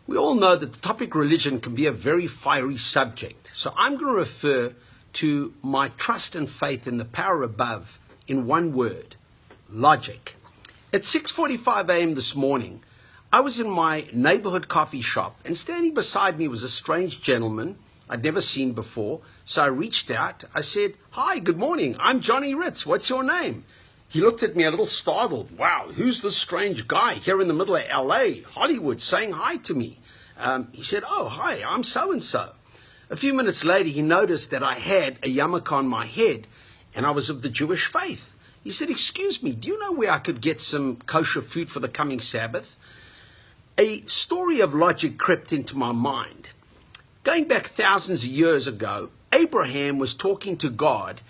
We all know that the topic religion can be a very fiery subject. So I'm going to refer to my trust and faith in the power above in one word: logic. At 6:45 a.m. this morning, I was in my neighborhood coffee shop, and standing beside me was a strange gentleman I'd never seen before. So I reached out. I said, "Hi, good morning. I'm Johnny Ritz. What's your name?" He looked at me a little startled. "Wow, who's this strange guy here in the middle of LA, Hollywood, saying hi to me?" He said, "Oh, hi, I'm so-and-so." A few minutes later, he noticed that I had a yarmulke on my head, and I was of the Jewish faith. He said, "Excuse me, do you know where I could get some kosher food for the coming Sabbath?" A story of logic crept into my mind. Going back thousands of years ago, Abraham was talking to God,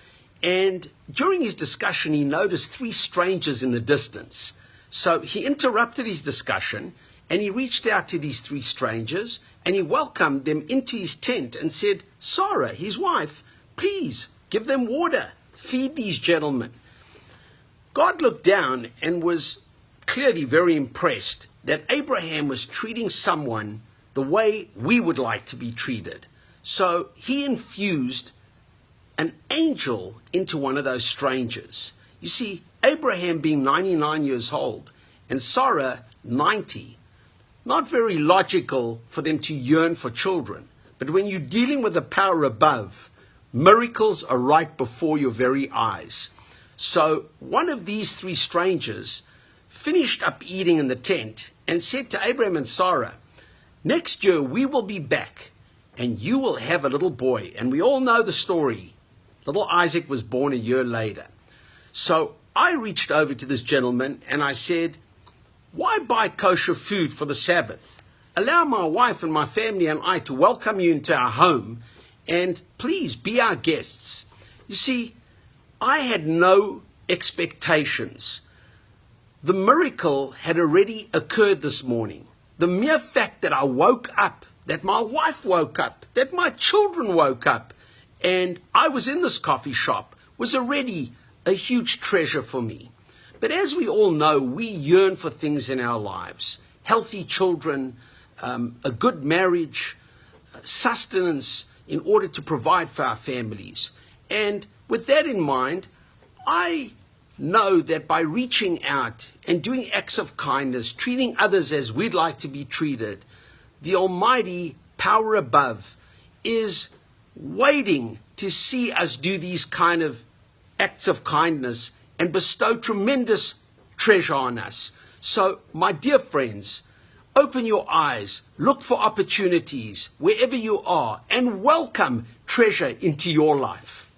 and during his discussion, he noticed three strangers in the distance. So he interrupted his discussion, and he reached out to these three strangers, and he welcomed them into his tent and said, "Sarah, his wife, please give them water, feed these gentlemen." God looked down and was clearly very impressed that Abraham was treating someone the way we would like to be treated. So he infused an angel into one of those strangers. You see, Abraham being 99 years old and Sarah 90, not very logical for them to yearn for children. But when you're dealing with the power above, miracles are right before your very eyes. So one of these three strangers finished up eating in the tent and said to Abraham and Sarah, "Next year we will be back and you will have a little boy." And we all know the story. Little Isaac was born a year later. So I reached over to this gentleman and I said, "Why buy kosher food for the Sabbath? Allow my wife and my family and I to welcome you into our home, and please be our guests." You see, I had no expectations. The miracle had already occurred this morning. The mere fact that I woke up, that my wife woke up, that my children woke up, and I was in this coffee shop was already a huge treasure for me. But as we all know, we yearn for things in our lives: healthy children, a good marriage, sustenance in order to provide for our families. And with that in mind, I know that by reaching out and doing acts of kindness, treating others as we'd like to be treated, the almighty power above is waiting to see us do these kind of acts of kindness and bestow tremendous treasure on us. So, my dear friends, open your eyes, look for opportunities wherever you are, and welcome treasure into your life.